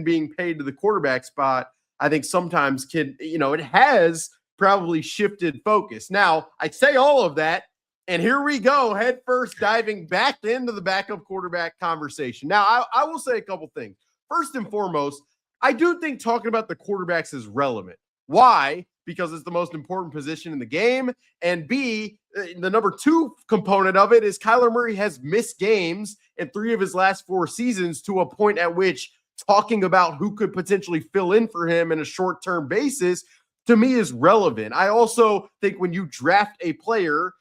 being paid to the quarterback spot, I think sometimes it has probably shifted focus. Now, I say all of that, and here we go, head first, diving back into the backup quarterback conversation. Now, I will say a couple things. First and foremost, I do think talking about the quarterbacks is relevant. Why? Because it's the most important position in the game. And B, the number two component of it is Kyler Murray has missed games in 3 of his last 4 seasons, to a point at which talking about who could potentially fill in for him in a short-term basis, to me, is relevant. I also think when you draft a player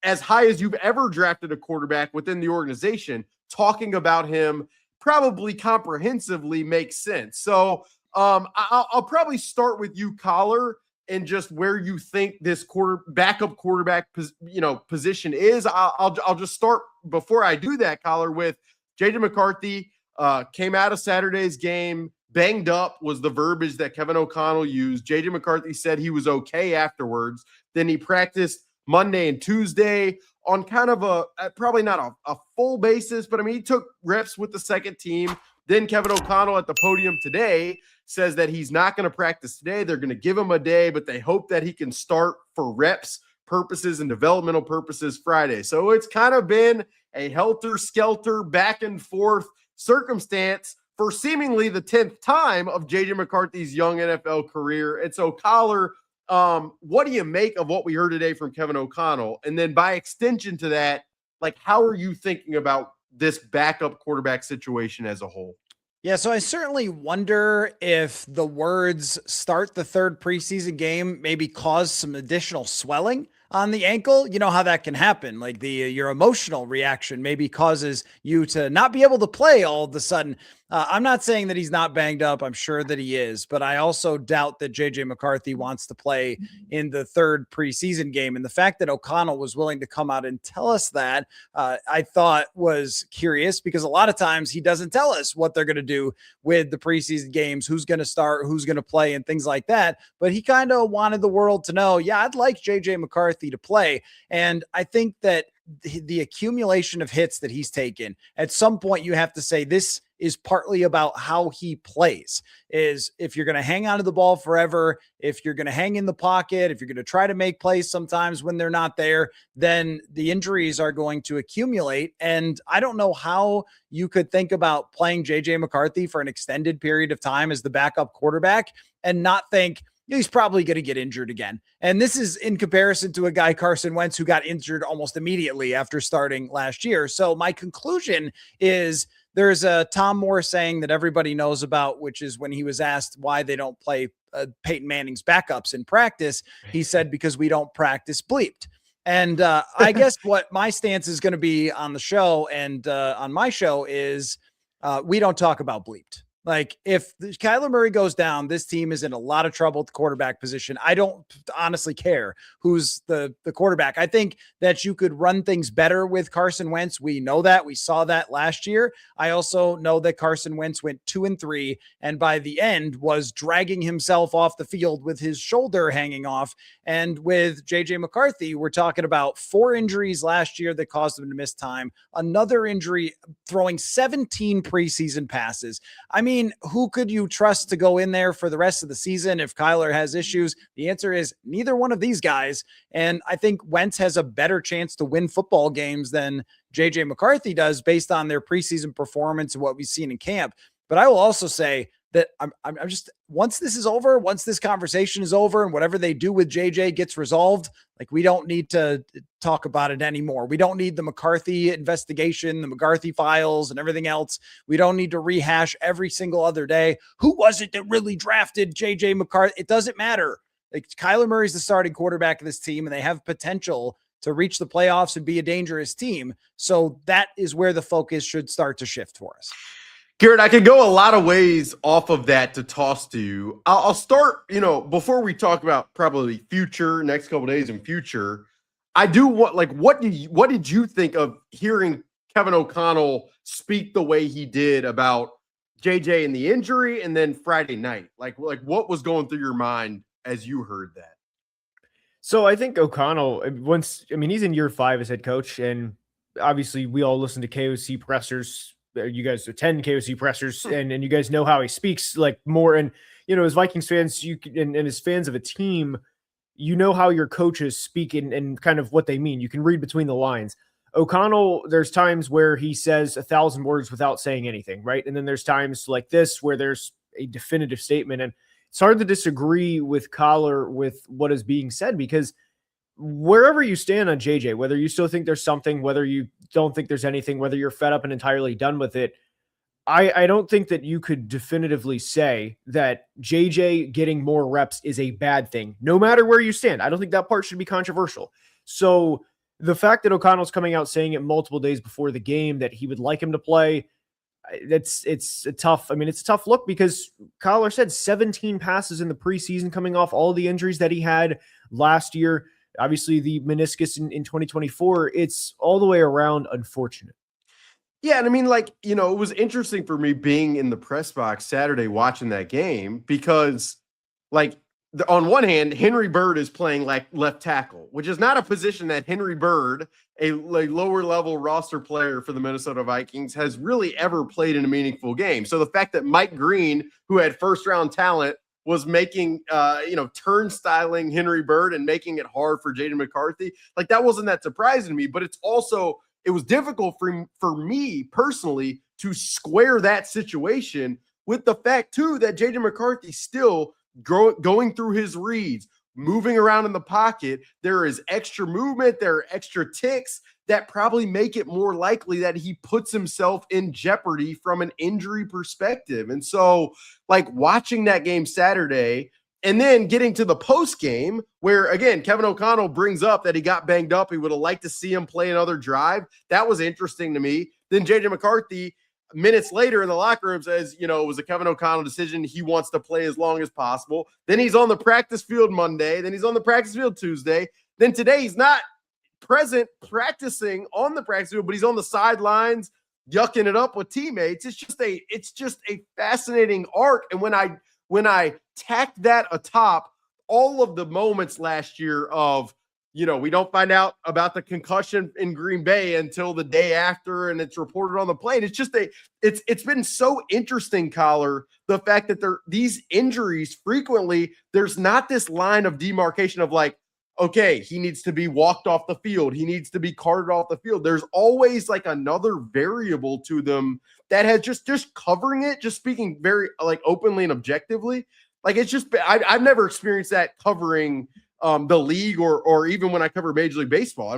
as high as you've ever drafted a quarterback within the organization, talking about him probably comprehensively makes sense. So I'll probably start with you, Coller, and just where you think this backup quarterback position is. I'll just start before I do that, Coller, with J.J. McCarthy. Came out of Saturday's game banged up, was the verbiage that Kevin O'Connell used. J.J. McCarthy said he was okay afterwards. Then he practiced Monday and Tuesday on kind of probably not a full basis, but I mean, he took reps with the second team. Then Kevin O'Connell at the podium today says that he's not going to practice today. They're going to give him a day, but they hope that he can start for reps purposes and developmental purposes Friday. So it's kind of been a helter-skelter, back and forth circumstance for seemingly the 10th time of J.J. McCarthy's young NFL career. And so, Coller, what do you make of what we heard today from Kevin O'Connell? And then by extension to that, like, how are you thinking about this backup quarterback situation as a whole? Yeah, so I certainly wonder if the words "start the third preseason game" maybe cause some additional swelling on the ankle. You know how that can happen. Like your emotional reaction maybe causes you to not be able to play all of a sudden. I'm not saying that he's not banged up. I'm sure that he is, but I also doubt that J.J. McCarthy wants to play in the third preseason game. And the fact that O'Connell was willing to come out and tell us that, I thought was curious, because a lot of times he doesn't tell us what they're going to do with the preseason games, who's going to start, who's going to play, and things like that. But he kind of wanted the world to know, yeah, I'd like J.J. McCarthy to play. And I think that the accumulation of hits that he's taken, at some point you have to say this is partly about how he plays. Is if you're going to hang on to the ball forever, if you're going to hang in the pocket, if you're going to try to make plays sometimes when they're not there, then the injuries are going to accumulate. And I don't know how you could think about playing J.J. McCarthy for an extended period of time as the backup quarterback and not think he's probably going to get injured again. And this is in comparison to a guy, Carson Wentz, who got injured almost immediately after starting last year. So my conclusion is, there's a Tom Moore saying that everybody knows about, which is when he was asked why they don't play Peyton Manning's backups in practice, he said, because we don't practice bleeped. And I guess what my stance is going to be on the show and on my show is we don't talk about bleeped. Like, if Kyler Murray goes down, this team is in a lot of trouble at the quarterback position. I don't honestly care who's the quarterback. I think that you could run things better with Carson Wentz. We know that. We saw that last year. I also know that Carson Wentz went 2-3, and by the end was dragging himself off the field with his shoulder hanging off. And with J.J. McCarthy, we're talking about 4 injuries last year that caused him to miss time. Another injury, throwing 17 preseason passes. I mean, who could you trust to go in there for the rest of the season if Kyler has issues? The answer is neither one of these guys. And I think Wentz has a better chance to win football games than J.J. McCarthy does based on their preseason performance and what we've seen in camp. But I will also say that I'm just, once this is over, once this conversation is over and whatever they do with JJ gets resolved, like, we don't need to talk about it anymore. We don't need the McCarthy investigation, the McCarthy files and everything else. We don't need to rehash every single other day. Who was it that really drafted JJ McCarthy? It doesn't matter. Like, Kyler Murray's the starting quarterback of this team, and they have potential to reach the playoffs and be a dangerous team. So that is where the focus should start to shift for us. Garret, I could go a lot of ways off of that to toss to you. I'll start, before we talk about probably future, next couple of days in future, I do want, like, what did you think of hearing Kevin O'Connell speak the way he did about JJ and the injury, and then Friday night? Like what was going through your mind as you heard that? So I think O'Connell, he's in year 5 as head coach, and obviously we all listen to KOC pressers you guys attend KOC pressers and you guys know how he speaks like more. And, as Vikings fans, and as fans of a team, how your coaches speak and kind of what they mean. You can read between the lines. O'Connell, there's times where he says 1,000 words without saying anything, right? And then there's times like this where there's a definitive statement. And it's hard to disagree with Coller with what is being said, because wherever you stand on JJ, whether you still think there's something, whether you don't think there's anything, whether you're fed up and entirely done with it, I don't think that you could definitively say that JJ getting more reps is a bad thing, no matter where you stand. I don't think that part should be controversial. So the fact that O'Connell's coming out saying it multiple days before the game that he would like him to play, it's a tough look, because Coller said 17 passes in the preseason coming off all the injuries that he had last year. Obviously the meniscus in 2024, it's all the way around unfortunate. Yeah, and I mean, it was interesting for me being in the press box Saturday watching that game, because, on one hand, Henry Bird is playing like left tackle, which is not a position that Henry Bird, a lower-level roster player for the Minnesota Vikings, has really ever played in a meaningful game. So the fact that Mike Green, who had first-round talent, was making, turnstiling Henry Bird and making it hard for Jaden McCarthy, that wasn't that surprising to me, but it was difficult for me personally to square that situation with the fact, too, that Jaden McCarthy still going through his reads, moving around in the pocket. There is extra movement. There are extra ticks that probably make it more likely that he puts himself in jeopardy from an injury perspective. And so, watching that game Saturday, and then getting to the post game where, again, Kevin O'Connell brings up that he got banged up. He would have liked to see him play another drive. That was interesting to me. Then JJ McCarthy, minutes later in the locker room, says, it was a Kevin O'Connell decision. He wants to play as long as possible. Then he's on the practice field Monday. Then he's on the practice field Tuesday. Then today he's not present practicing on the practice field, but he's on the sidelines yucking it up with teammates. It's just a fascinating arc. And when I tacked that atop all of the moments last year of, we don't find out about the concussion in Green Bay until the day after, and it's reported on the plane. It's just it's been so interesting, Coller, the fact that these injuries frequently, there's not this line of demarcation of okay, he needs to be walked off the field. He needs to be carted off the field. There's always another variable to them that has just covering it, just speaking very openly and objectively. It's just, I've never experienced that covering the league or even when I cover Major League Baseball.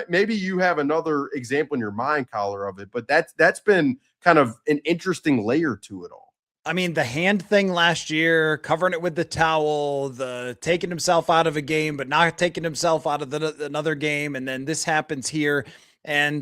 Maybe you have another example in your mind, Coller, of it, but that's been kind of an interesting layer to it all. I mean, the hand thing last year, covering it with the towel, the taking himself out of a game, but not taking himself out of another game. And then this happens here. And